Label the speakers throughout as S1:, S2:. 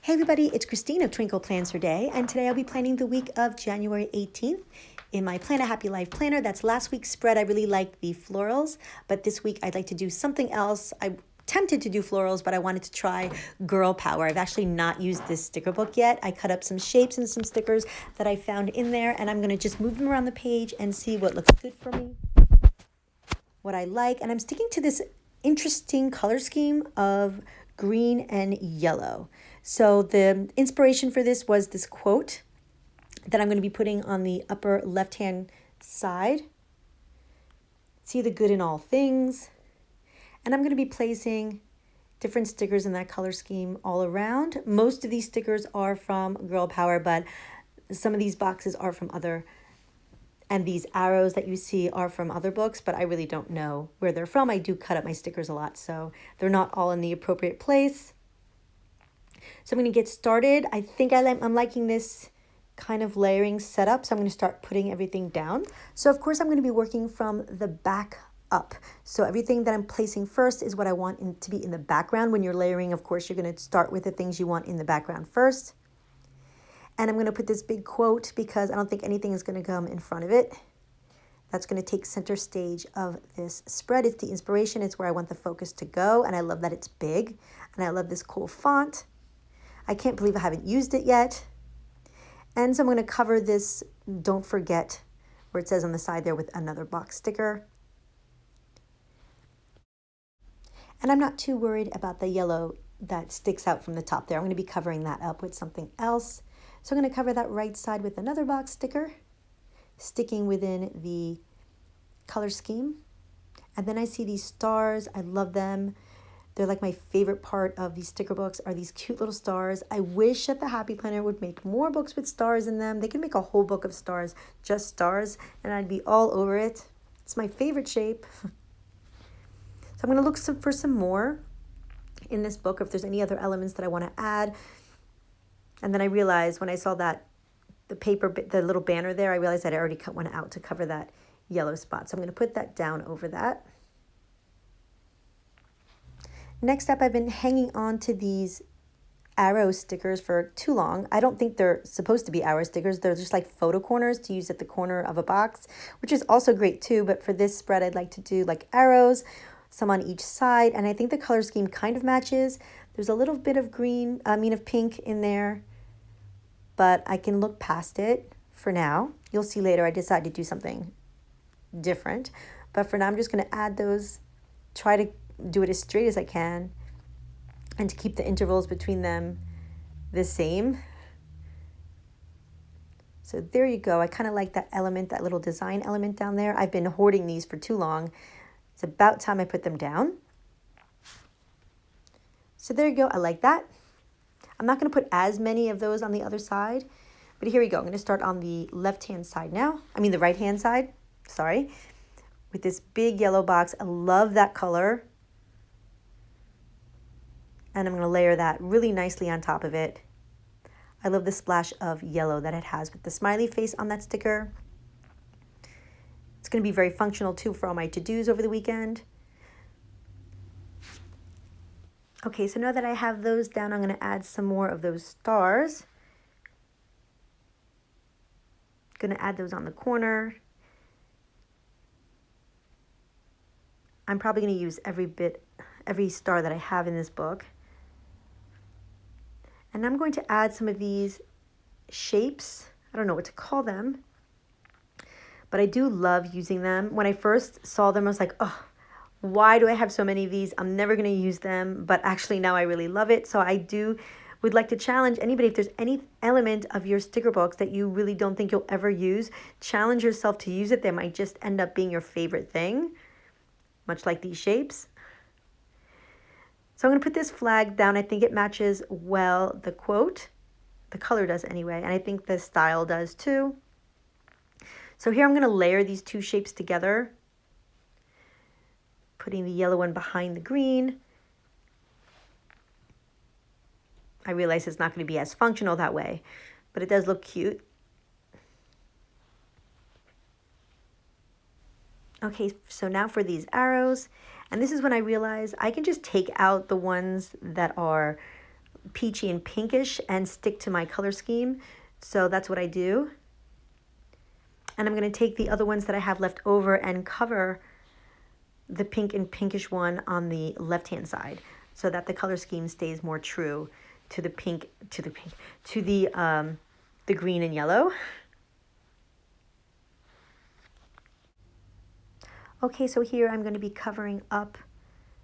S1: Hey everybody, it's Christine of Twinkle Plans Her Day, and today I'll be planning the week of January 18th in my Plan a Happy Life planner. That's last week's spread. I really liked the florals, but this week I'd like to do something else. I'm tempted to do florals, but I wanted to try girl power. I've actually not used this sticker book yet. I cut up some shapes and some stickers that I found in there, and I'm going to just move them around the page and see what looks good for me, what I like, and I'm sticking to this interesting color scheme of green and yellow. So the inspiration for this was this quote that I'm going to be putting on the upper left-hand side. See the good in all things. And I'm going to be placing different stickers in that color scheme all around. Most of these stickers are from Girl Power, but some of these boxes are from other, and these arrows that you see are from other books, but I really don't know where they're from. I do cut up my stickers a lot, so they're not all in the appropriate place. So I'm going to get started. I think I'm liking this kind of layering setup, so I'm going to start putting everything down. So of course I'm going to be working from the back up. So everything that I'm placing first is what I want to be in the background. When you're layering, of course, you're going to start with the things you want in the background first. And I'm going to put this big quote because I don't think anything is going to come in front of it. That's going to take center stage of this spread. It's the inspiration. It's where I want the focus to go. And I love that it's big. And I love this cool font. I can't believe I haven't used it yet. And so I'm going to cover this "Don't Forget" where it says on the side there with another box sticker. And I'm not too worried about the yellow that sticks out from the top there. I'm going to be covering that up with something else. So I'm going to cover that right side with another box sticker, sticking within the color scheme. And then I see these stars. I love them. They're like my favorite part of these sticker books are these cute little stars. I wish that the Happy Planner would make more books with stars in them. They could make a whole book of stars, just stars, and I'd be all over it. It's my favorite shape. So I'm going to look for some more in this book, if there's any other elements that I want to add. And then I realized when I saw that, the little banner there, I realized that I already cut one out to cover that yellow spot. So I'm going to put that down over that. Next up, I've been hanging on to these arrow stickers for too long. I don't think they're supposed to be arrow stickers. They're just like photo corners to use at the corner of a box, which is also great too. But for this spread, I'd like to do like arrows, some on each side. And I think the color scheme kind of matches. There's a little bit of of pink in there, but I can look past it for now. You'll see later I decide to do something different. But for now, I'm just going to add those, try to do it as straight as I can, and to keep the intervals between them the same. So there you go. I kind of like that element, that little design element down there. I've been hoarding these for too long. It's about time I put them down. So there you go. I like that. I'm not going to put as many of those on the other side, but here we go. I'm going to start on the left-hand side now. The right-hand side, sorry, with this big yellow box. I love that color. And I'm going to layer that really nicely on top of it. I love the splash of yellow that it has with the smiley face on that sticker. It's going to be very functional too for all my to-dos over the weekend. Okay, so now that I have those down, I'm going to add some more of those stars. Going to add those on the corner. I'm probably going to use every star that I have in this book. And I'm going to add some of these shapes. I don't know what to call them, but I do love using them. When I first saw them, I was like, oh, why do I have so many of these? I'm never going to use them, but actually now I really love it. So I would like to challenge anybody, if there's any element of your sticker books that you really don't think you'll ever use, challenge yourself to use it. They might just end up being your favorite thing, much like these shapes. So I'm going to put this flag down. I think it matches well the quote. The color does anyway, and I think the style does too. So here I'm going to layer these two shapes together, putting the yellow one behind the green. I realize it's not going to be as functional that way, but it does look cute. Okay, so now for these arrows. And this is when I realized I can just take out the ones that are peachy and pinkish and stick to my color scheme. So that's what I do. And I'm going to take the other ones that I have left over and cover the pink and pinkish one on the left-hand side so that the color scheme stays more true to the the green and yellow. Okay, so here I'm going to be covering up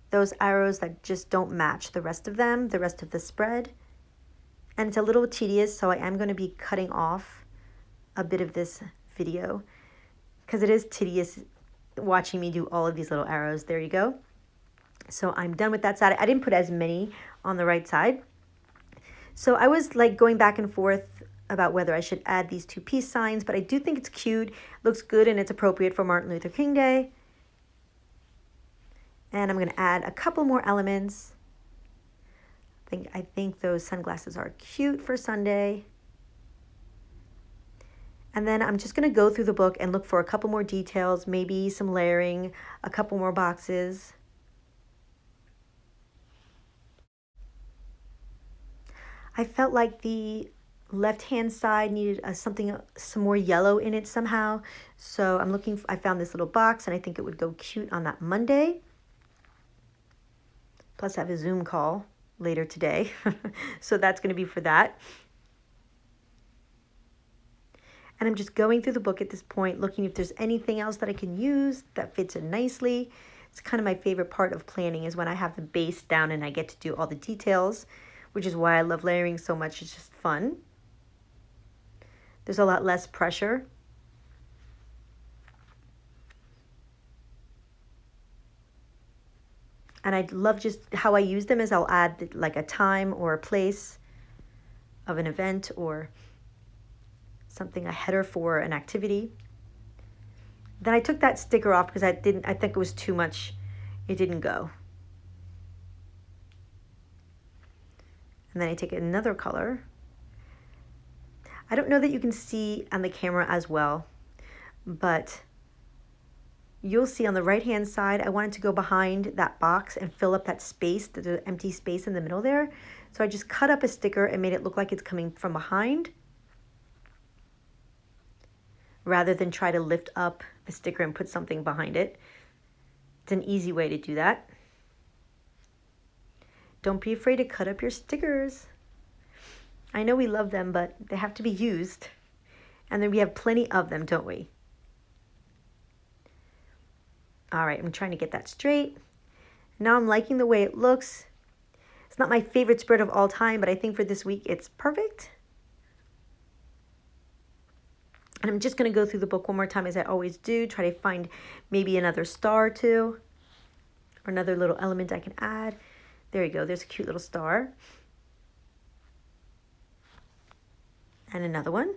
S1: those arrows that just don't match the rest of them, the rest of the spread. And it's a little tedious, so I am going to be cutting off a bit of this video because it is tedious watching me do all of these little arrows. There you go. So I'm done with that side. I didn't put as many on the right side. So I was like going back and forth about whether I should add these two peace signs, but I do think it's cute, looks good, and it's appropriate for Martin Luther King Day. And I'm going to add a couple more elements. I think those sunglasses are cute for Sunday. And then I'm just going to go through the book and look for a couple more details, maybe some layering, a couple more boxes. I felt like the left-hand side needed some more yellow in it somehow. So I found this little box and I think it would go cute on that Monday. Plus I have a Zoom call later today. So that's going to be for that. And I'm just going through the book at this point, looking if there's anything else that I can use that fits in nicely. It's kind of my favorite part of planning is when I have the base down and I get to do all the details, which is why I love layering so much. It's just fun. There's a lot less pressure. And I love just how I use them is I'll add like a time or a place of an event or something, a header for an activity. Then I took that sticker off because I think it was too much. It didn't go. And then I take another color. I don't know that you can see on the camera as well, but you'll see on the right hand side, I wanted to go behind that box and fill up that space, the empty space in the middle there. So I just cut up a sticker and made it look like it's coming from behind, rather than try to lift up the sticker and put something behind it. It's an easy way to do that. Don't be afraid to cut up your stickers. I know we love them, but they have to be used. And then we have plenty of them, don't we? All right, I'm trying to get that straight. Now I'm liking the way it looks. It's not my favorite spread of all time, but I think for this week it's perfect. And I'm just going to go through the book one more time as I always do, try to find maybe another star or two, or another little element I can add. There you go, there's a cute little star. And another one.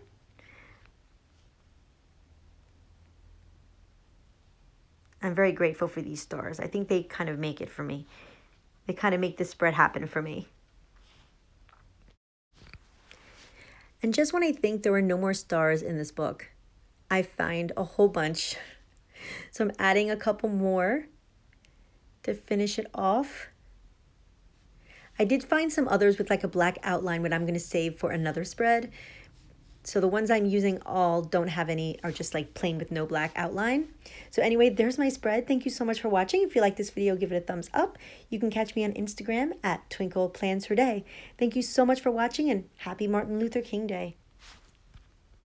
S1: I'm very grateful for these stars. I think they kind of make it for me. They kind of make this spread happen for me. And just when I think there were no more stars in this book, I find a whole bunch. So I'm adding a couple more to finish it off. I did find some others with like a black outline, but I'm going to save for another spread. So the ones I'm using all don't have any, are just like plain with no black outline. So anyway, there's my spread. Thank you so much for watching. If you like this video, give it a thumbs up. You can catch me on Instagram at Twinkle Plans Her Day. Thank you so much for watching and happy Martin Luther King Day.